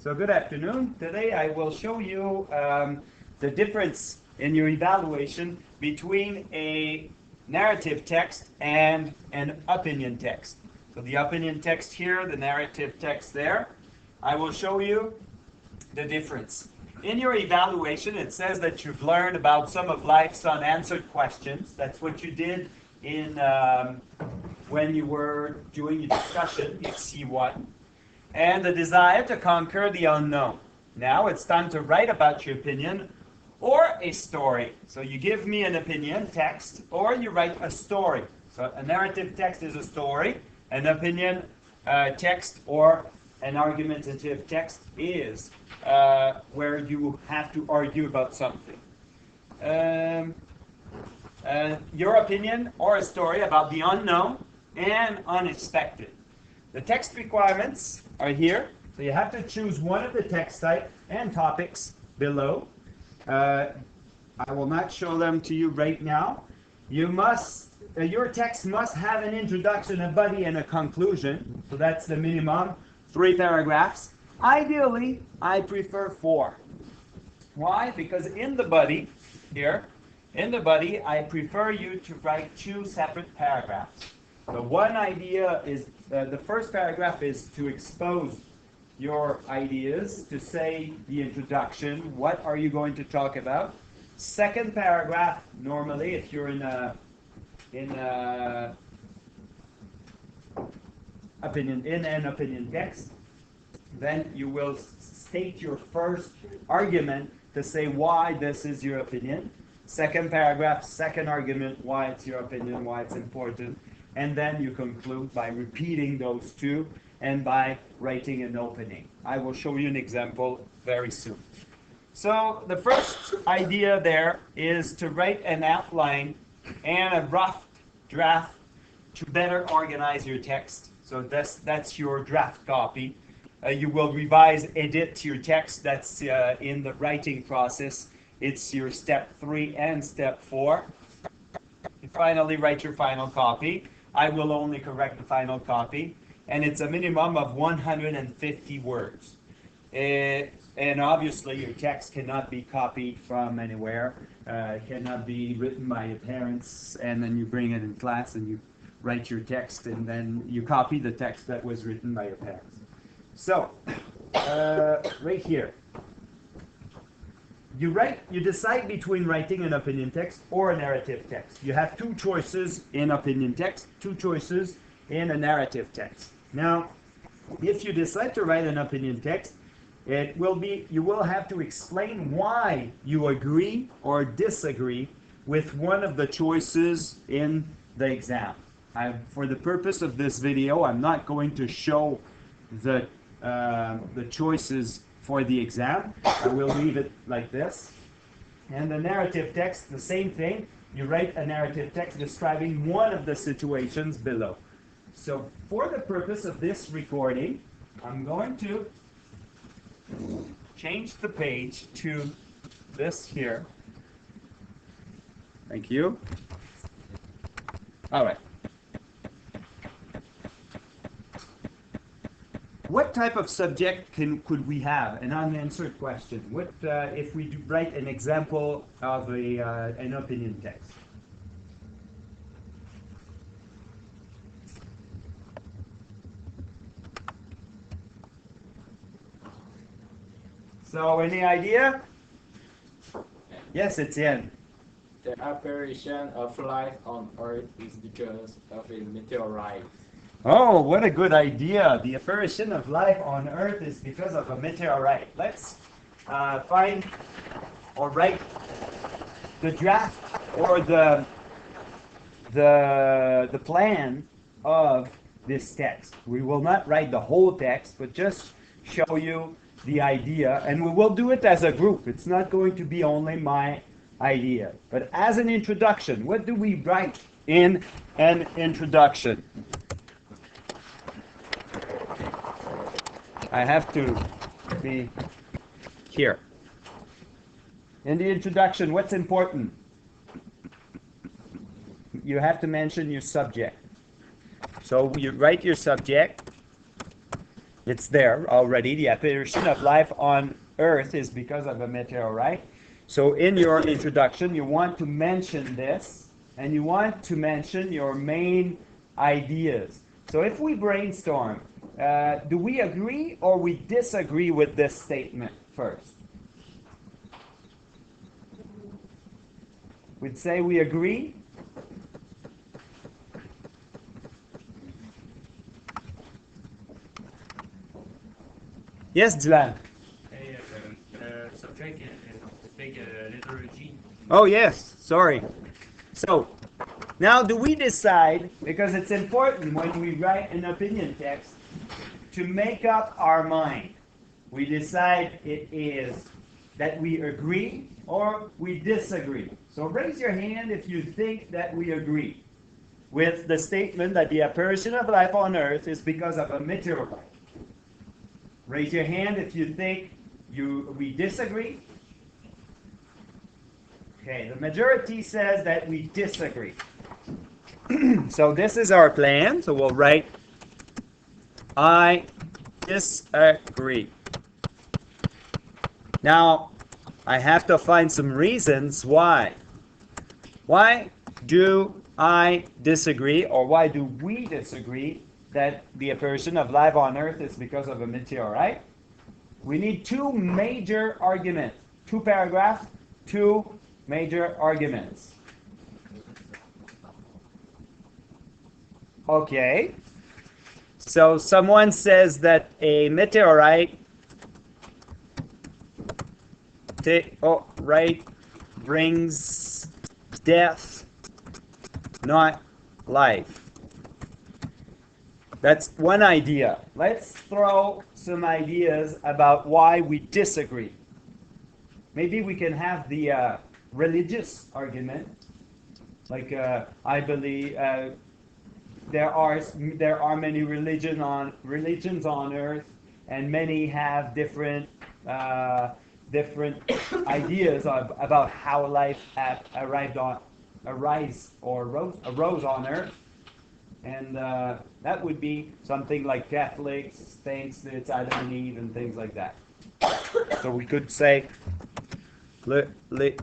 So good afternoon. Today I will show you the difference in your evaluation between a narrative text and an opinion text. So the opinion text here, the narrative text there. I will show you the difference. In your evaluation, it says that you've learned about some of life's unanswered questions. That's what you did in when you were doing your discussion in C1. And the desire to conquer the unknown. Now it's time to write about your opinion or a story. So you give me an opinion text or you write a story. So a narrative text is a story. An opinion text or an argumentative text is where you have to argue about something. Your opinion or a story about the unknown and unexpected. The text requirements are here. So you have to choose one of the text type and topics below. I will not show them to you right now. You must, your text must have an introduction, a body, and a conclusion. So that's the minimum, 3 paragraphs. Ideally, I prefer 4. Why? Because in the body, here, in the body, I prefer you to write 2 separate paragraphs. So one idea is, the first paragraph is to expose your ideas, to say the introduction, what are you going to talk about. Second paragraph, normally, if you're in an opinion text, then you will state your first argument to say why this is your opinion. Second paragraph, second argument, why it's your opinion, why it's important. And then you conclude by repeating those 2 and by writing an opening. I will show you an example very soon. So the first idea there is to write an outline and a rough draft to better organize your text. So that's your draft copy. You will revise, edit your text. That's in the writing process. It's your step 3 and step 4. You finally write your final copy. I will only correct the final copy, and it's a minimum of 150 words. And obviously, your text cannot be copied from anywhere. It cannot be written by your parents, and then you bring it in class and you write your text, and then you copy the text that was written by your parents. So, right here. You decide between writing an opinion text or a narrative text. You have 2 choices in opinion text, 2 choices in a narrative text. Now, if you decide to write an opinion text, you will have to explain why you agree or disagree with one of the choices in the exam. For the purpose of this video, I'm not going to show the choices for the exam. I will leave it like this. And the narrative text, the same thing. You write a narrative text describing one of the situations below. So for the purpose of this recording, I'm going to change the page to this here. Thank you. All right. What type of subject could we have? An unanswered question. What if we write an example of an opinion text? So, any idea? Yes, Etienne. The apparition of life on Earth is because of a meteorite. Oh, what a good idea. The apparition of life on Earth is because of a meteorite. Let's find or write the draft or the plan of this text. We will not write the whole text, but just show you the idea, and we will do it as a group. It's not going to be only my idea. But as an introduction, what do we write in an introduction? I have to be here. In the introduction, what's important? You have to mention your subject. So you write your subject. It's there already. The apparition of life on Earth is because of a meteorite. So in your introduction, you want to mention this, and you want to mention your main ideas. So if we brainstorm, do we agree or we disagree with this statement first? We'd say we agree. Yes, Dylan. Subject big letter G. Oh, yes. Sorry. So, now do we decide, because it's important when we write an opinion text, to make up our mind. We decide it is that we agree or we disagree. So raise your hand if you think that we agree with the statement that the apparition of life on Earth is because of a meteorite. Raise your hand if you think we disagree. Okay, the majority says that we disagree. So this is our plan. So we'll write, I disagree. Now, I have to find some reasons why. Why do I disagree, or why do we disagree that the apparition of life on Earth is because of a meteorite? We need two major arguments. Two paragraphs, two major arguments. Okay. So someone says that a meteorite brings death, not life. That's one idea. Let's throw some ideas about why we disagree. Maybe we can have the religious argument, like I believe there are many religions on Earth, and many have different ideas about how life arose on Earth, and that would be something like Catholics thinks that it's Adam and Eve and things like that. So we could say religions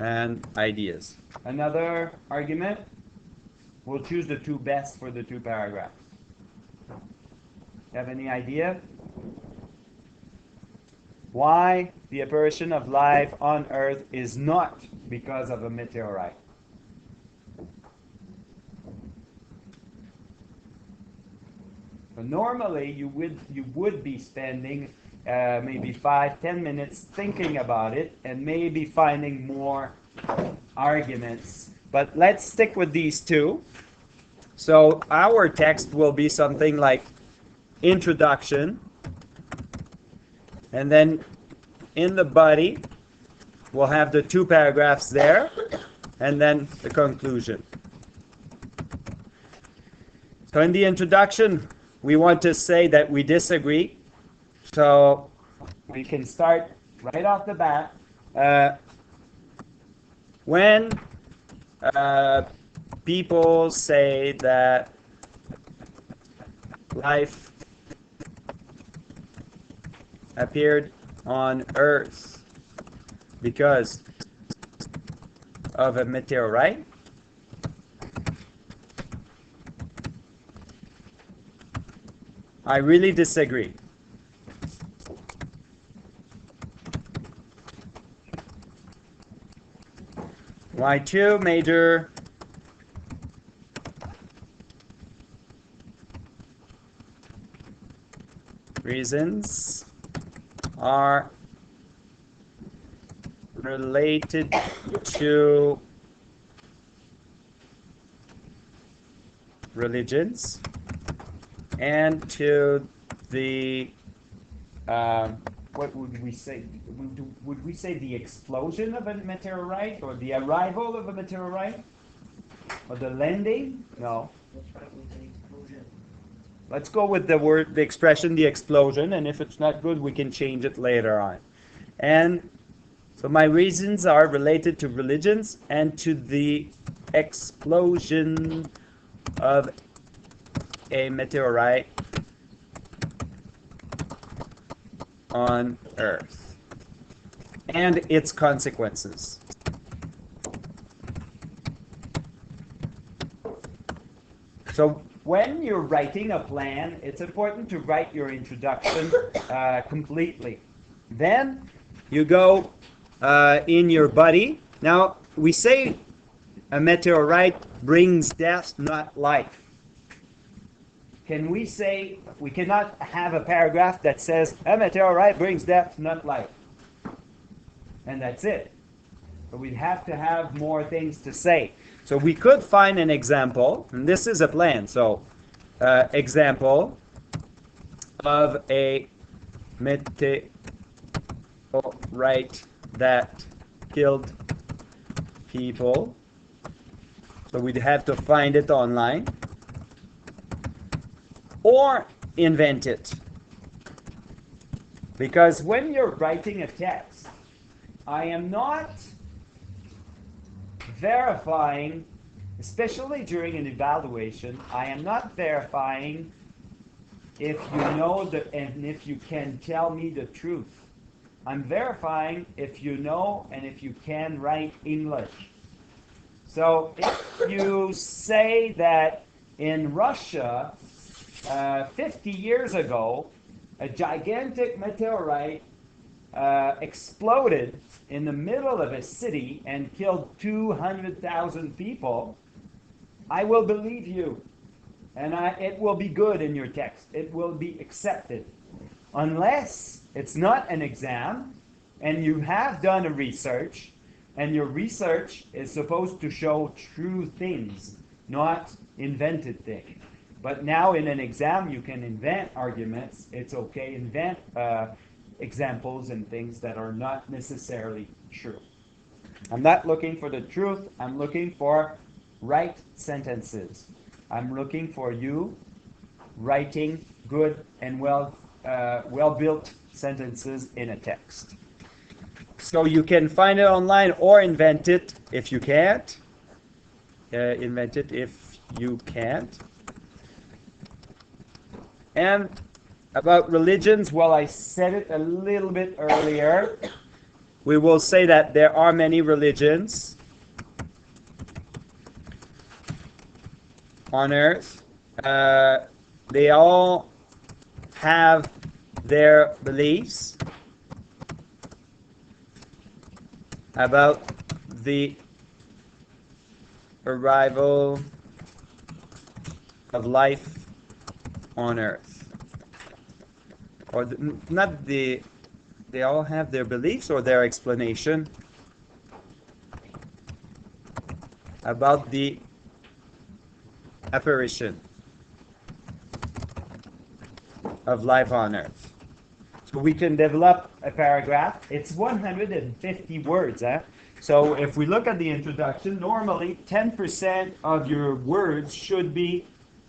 and ideas. Another argument, we'll choose the two best for the two paragraphs. Have any idea? Why the apparition of life on Earth is not because of a meteorite? So normally you would be spending maybe 5-10 minutes thinking about it and maybe finding more arguments. But let's stick with these two. So our text will be something like introduction, and then in the body we'll have the two paragraphs there, and then the conclusion. So in the introduction we want to say that we disagree. So we can start right off the bat. When people say that life appeared on Earth because of a meteorite, I really disagree. My two major reasons are related to religions and to the what would we say? Would we say the explosion of a meteorite, or the arrival of a meteorite, or the landing? No. Let's go with the expression, the explosion, and if it's not good, we can change it later on. And so my reasons are related to religions and to the explosion of a meteorite on Earth and its consequences. So when you're writing a plan, it's important to write your introduction completely. Then you go in your body. Now, we say a meteorite brings death, not life. Can we say, we cannot have a paragraph that says, a meteorite brings death, not life. And that's it. But we'd have to have more things to say. So we could find an example, and this is a plan. So, example of a meteorite that killed people. So we'd have to find it online or invent it. Because when you're writing a text, I am not verifying, especially during an evaluation, I am not verifying if you know and if you can tell me the truth. I'm verifying if you know and if you can write English. So if you say that in Russia, 50 years ago, a gigantic meteorite exploded in the middle of a city and killed 200,000 people, I will believe you. And it will be good in your text. It will be accepted. Unless it's not an exam and you have done a research and your research is supposed to show true things, not invented things. But now in an exam you can invent arguments. It's okay. Invent examples and things that are not necessarily true. I'm not looking for the truth. I'm looking for right sentences. I'm looking for you writing good and well-built sentences in a text. So you can find it online or invent it if you can't. Invent it if you can't. And about religions, well, I said it a little bit earlier. We will say that there are many religions on earth. They all have their beliefs about the arrival of life on earth. Or they all have their beliefs or their explanation about the apparition of life on earth. So we can develop a paragraph. It's 150 words. So if we look at the introduction, normally 10% of your words should be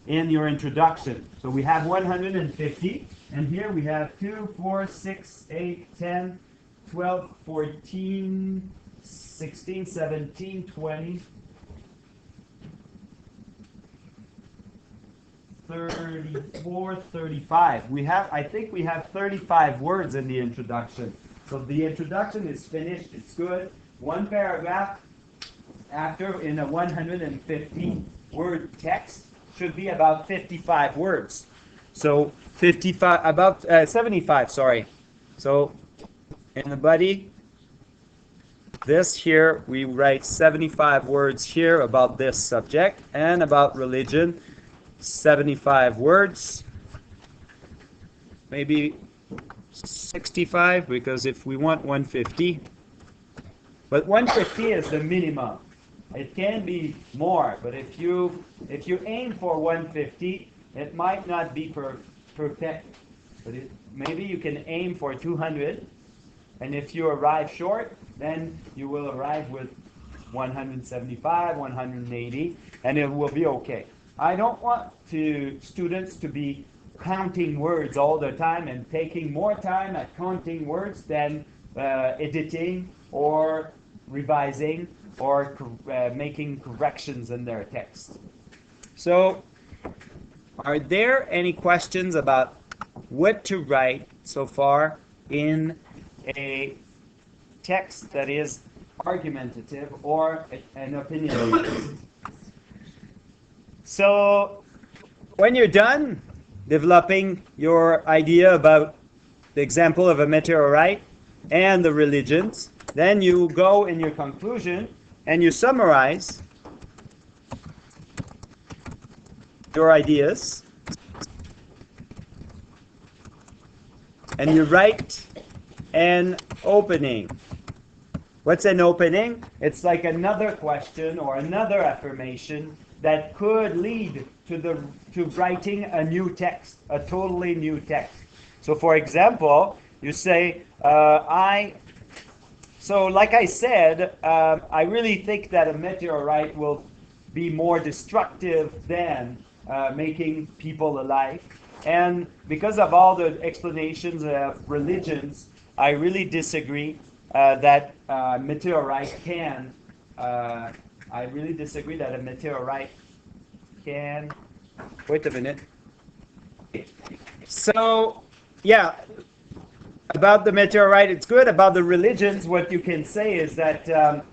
in your introduction. So we have 150, and here we have 2, 4, 6, 8, 10, 12, 14, 16, 17, 20, 34, 35. I think we have 35 words in the introduction. So the introduction is finished, it's good. One paragraph after in a 150 word text should be about 55 words. So 75, sorry. So in the body, this here, we write 75 words here about this subject, and about religion, 75 words. Maybe 65, because if we want 150. But 150 is the minimum. It can be more, but if you aim for 150, it might not be perfect. But maybe you can aim for 200, and if you arrive short, then you will arrive with 175, 180, and it will be okay. I don't want students to be counting words all the time and taking more time at counting words than editing or revising or making corrections in their text. So Are there any questions about what to write so far in a text that is argumentative or an opinion? So when you're done developing your idea about the example of a meteorite and the religions, then you go in your conclusion and you summarize your ideas and you write an opening. What's an opening? It's like another question or another affirmation that could lead to writing a new text, a totally new text. So for example, you say, so like I said, I really think that a meteorite will be more destructive than making people alive. And because of all the explanations of religions, I really disagree that meteorite can. I really disagree that a meteorite can. Wait a minute. So, yeah, about the meteorite, it's good. About the religions, what you can say is that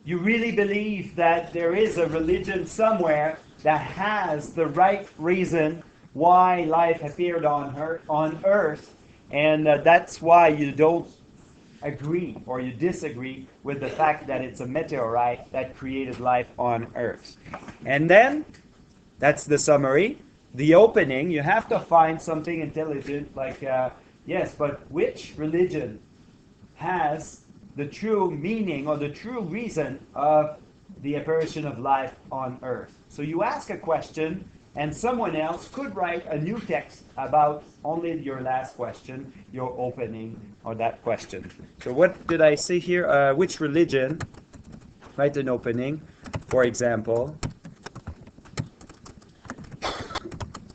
you really believe that there is a religion somewhere that has the right reason why life appeared on Earth, and that's why you don't agree or you disagree with the fact that it's a meteorite that created life on Earth. And then, that's the summary. The opening, you have to find something intelligent like, yes, but which religion has the true meaning or the true reason of the apparition of life on Earth? So you ask a question, and someone else could write a new text about only your last question, your opening, or that question. So what did I say here? Which religion? Write an opening, for example.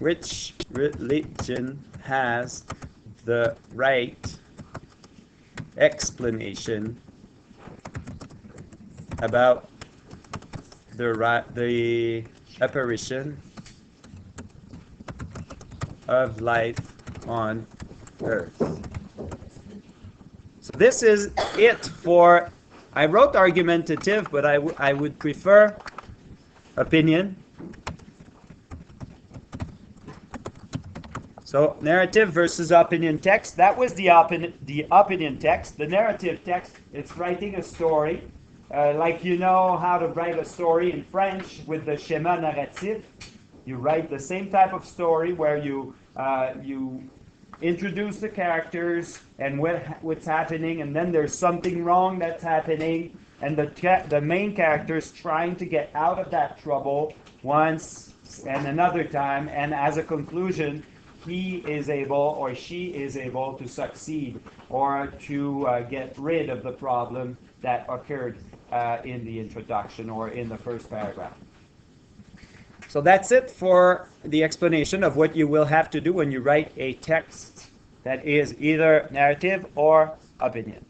Which religion has the right explanation about the apparition of life on Earth? So this is it for, I wrote argumentative, but I would prefer opinion. So narrative versus opinion text. That was the opinion text. The narrative text, it's writing a story. Like you know how to write a story in French with the schéma narratif. You write the same type of story where you introduce the characters and what's happening, and then there's something wrong that's happening, and the main character's trying to get out of that trouble once and another time, and as a conclusion, he is able or she is able to succeed or to get rid of the problem that occurred in the introduction or in the first paragraph. So that's it for the explanation of what you will have to do when you write a text that is either narrative or opinion.